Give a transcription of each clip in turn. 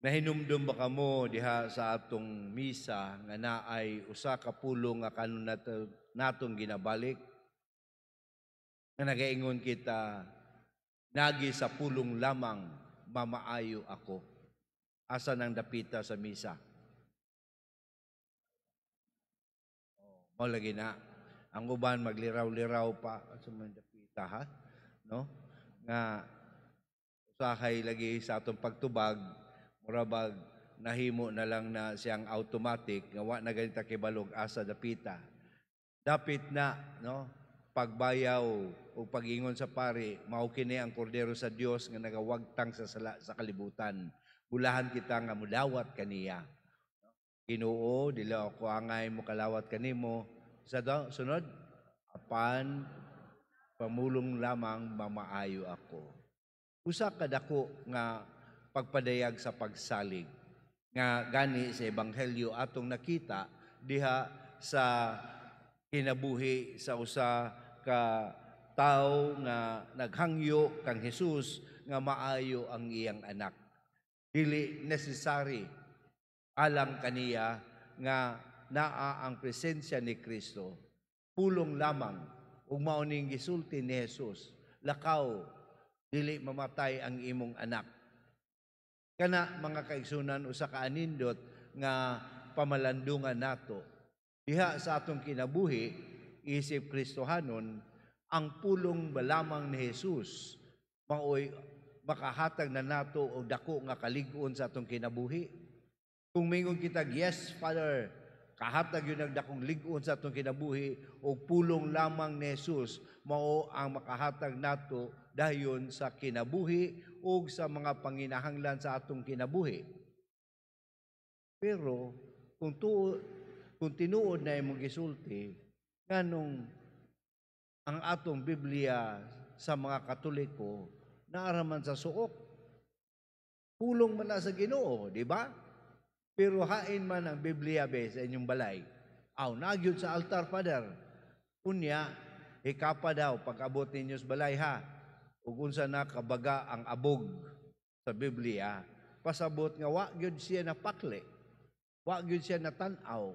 Nahinumdum ba kamo diha sa atong misa nga naay usa ka pulong nga kanon natong ginabalik nga nagaingon kita nagi sa pulong lamang mamaayo ako. Asa nang dapita sa misa? Mao lagi na. Ang uban magliraw-liraw pa sa mga dapita ha, no? Nga usahay lagi sa atong pagtubag murabag nahimo na lang na siyang automatic nga wa na ganita kibalog asa dapita. Dapit na, no? Pagbayaw o pagingon sa pari, mao kini ang kordero sa Dios nga nagawagtang sa kalibutan. Bulahan kita nga mulawat kaniya. Ginoo, dili ako angay mo kalawat kanimo. Sa sunod, apan pamulong lamang mamaayo ako. Usa ka dako nga pagpadayag sa pagsalig nga gani sa ebanghelyo atong nakita diha sa kinabuhi sa usa ka tawo nga naghangyo kang Hesus nga maayo ang iyang anak. Dili necessary alang kaniya nga naa ang presensya ni Kristo. Pulong lamang ug mao ning gisulti ni Hesus. Lakaw dili mamatay ang imong anak. Kana mga kaigsunan usa ka anindot nga pamalandungan nato. Diha sa atong kinabuhi isip Kristohanon ang pulong balamang ni Hesus maoy makahatag na nato og dako nga kalig-on sa atong kinabuhi. Kung mingon kita, yes, Father, kahatag yun nagdakong lig-on sa atong kinabuhi o pulong lamang ni Jesus mao ang makahatag nato dayon sa kinabuhi o sa mga panginahanglan sa atong kinabuhi. Pero kung tinuod na imong gisulti, nganong ang atong Biblia sa mga Katoliko naaraman sa suok. Pulong man na sa Ginoo, di ba? Pero hain man ang Biblia sa inyong balay. Aw, nagyod sa altar, Father. Unya, ikapa daw pag-abot ninyo sa balay ha. Ug unsa na kabaga ang abog sa Biblia, pasabot nga wa gyud siya napakli. Wa gyud siya natanaw.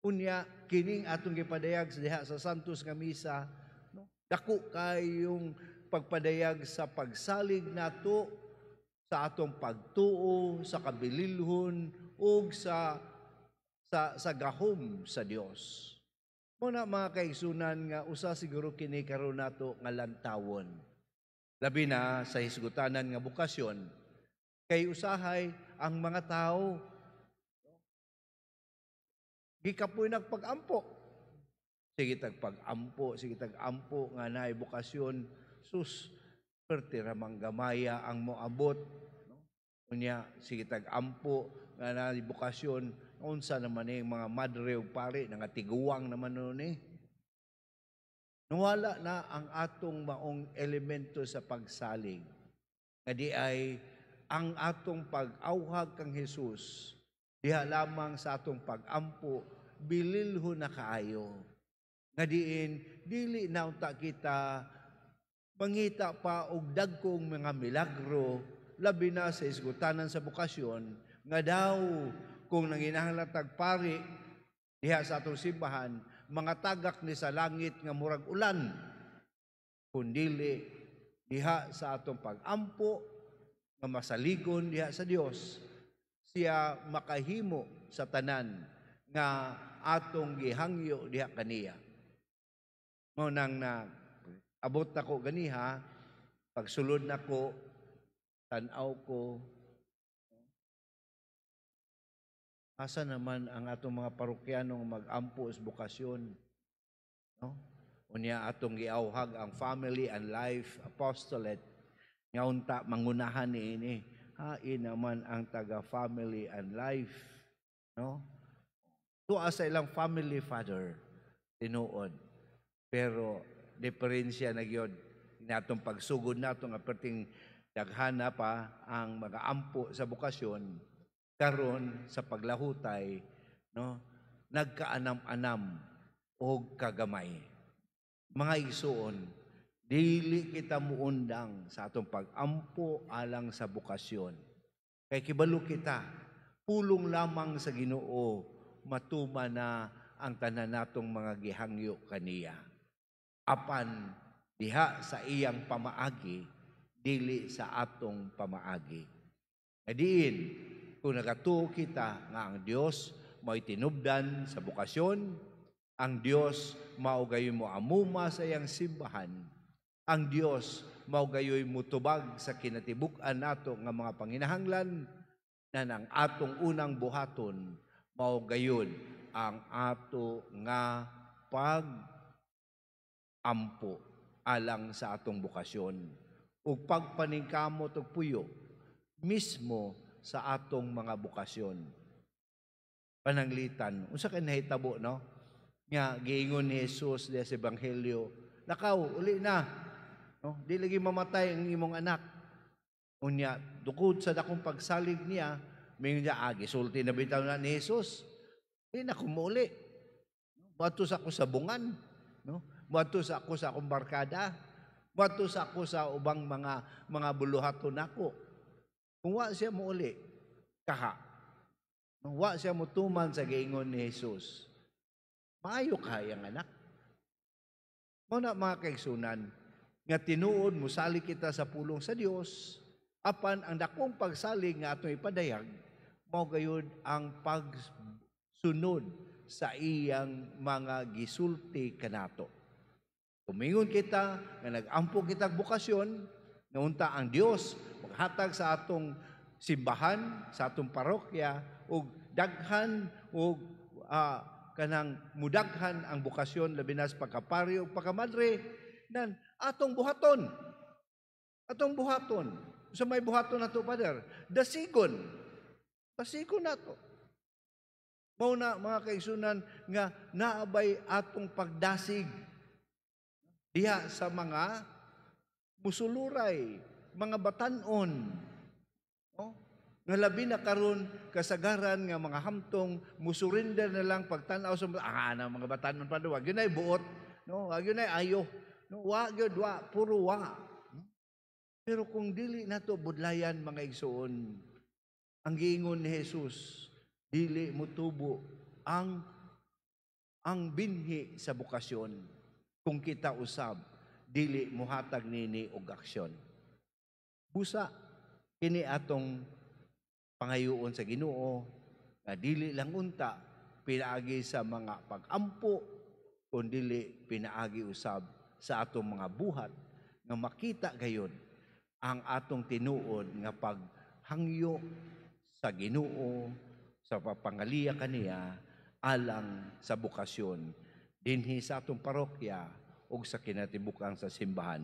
Unya, kining atong gipadayag sa diha sa Santos nga misa, no? Dako kayong pagpadayag sa pagsalig nato sa atong pagtuo, sa kabililhon, o sa gahom sa Dios. Muna mga kaigsunan nga usa siguro kini karon nato nga lantawon. Labi na sa hisgutanan nga bukasyon, kay usahay ang mga tao gikapoy nagpag-ampo. Sige tag-ampo nga naay bukasyon, sus, perte ramang gamaya ang moabot. Unya, sige tag-ampo nga na bukasyon, unsa naman mga madre ug pare nga tiguwang naman nun eh. Nawala na ang atong maong elemento sa pagsalig. Nga di ay ang atong pag-awhag kang Hesus, diha lamang sa atong pag-ampo, bililho na kaayo. Nga diin, dili na unta kita mangita pa og dagkong mga milagro, labi na sa isgutanan sa bukasyon, nga daw kung nanginahanglan tagpari diha sa atong simbahan, mga tagak ni sa langit nga murag ulan, kundili diha sa atong pag-ampo nga masaligon diha sa Dios, siya makahimo sa tanan nga atong gihangyo diha kaniya. Mao nang na abot nako ganiha, pagsulod nako, tanaw ko, asa naman ang atong mga parokyanong mag-ampo sa bukasyon, no? Unya atong giawhag ang Family and Life Apostolate, nga unta mangunahan niini, hain naman ang taga Family and Life, no? Tuwa sa ilang family father, tinuod. Pero diferensya na gyud natong pagsugod nato nga perting daghana pa ang mag-aampo sa bukasyon karon sa paglahutay, no, nagkaanam-anam og kagamay. Mga igsuon, dili kita muundang sa atong pag-ampo alang sa bukasyon. Kay kibalo kita, pulong lamang sa Ginoo matuma na ang tanan natong mga gihangyo kaniya. Apan diha sa iyang pamaagi, dili sa atong pamaagi. Adiin, kung nagatuo kita nga ang Dios mo'y tinubdan sa bukasyon, ang Dios maugayoy mo amuma sa iyang simbahan, ang Dios maugayoy mo tubag sa kinatibuk-an nato nga mga panginahanglan, na ang atong unang buhaton maugayon ang ato nga pag-ampo alang sa atong bukasyon ug pagpaningkamot og puyo mismo sa atong mga bukasyon. Pananglitan, unsa kay nahitabo, no? Nga giingon ni Jesus sa Ebanghelyo, "Nakaw, uli na. No? Di lagi mamatay ang imong anak." Unya, dukod sa dakong pagsalig niya, may niya, gisulti na bitaw na ni Jesus. Di na kumuli. Muadto sa ako sa bungan. No? Muadto sa ako sa akong barkada. Muadto sa ako sa ubang mga buluhaton nako. Kung wa siya mo uli, kaha. Kung wa siya mo tuman sa giingon ni Jesus, maayo kayang anak. Muna mga kaigsunan, nga tinuod musali kita sa pulong sa Dios, apan ang dakong pagsalig nga atong ipadayag, mao gayud ang pagsunod sa iyang mga gisulti kanato. Kumingon kita nga nag-ampo kitag bukasyon, nga unta ang Dios maghatag sa atong simbahan, sa atong parokya, ug daghan ug kanang mudaghan ang bukasyon labi na sa pagkapari ug pagkamadre nan atong buhaton. Atong buhaton. Sa may buhaton nato, Father, dasigon. Dasigon nato. Mao na mga kaigsunan nga naabay atong pagdasig diha sa mga musuluray, mga batanon. No? Nga labi na karon kasagaran nga mga hamtong musurinder na lang pagtanaw sa mga batanon pa wag yun ay buot, no? Wag yun ay ayo. No, wag yun, puro wa. Pero kung dili nato budlayan mga igsoon, ang giingon ni Jesus, dili mutubo ang binhi sa bukasyon. Kung kita usab, dili muhatag nini og aksyon. Busa kini atong pangayoon sa Ginoo nga dili lang unta pinaagi sa mga pag-ampo, kundi pinaagi usab sa atong mga buhat nga makita gayon ang atong tinuod nga paghangyo sa Ginoo sa papangaliya kaniya alang sa bukasyon dinhi sa atong parokya ug sa kinatibuk-an sa simbahan.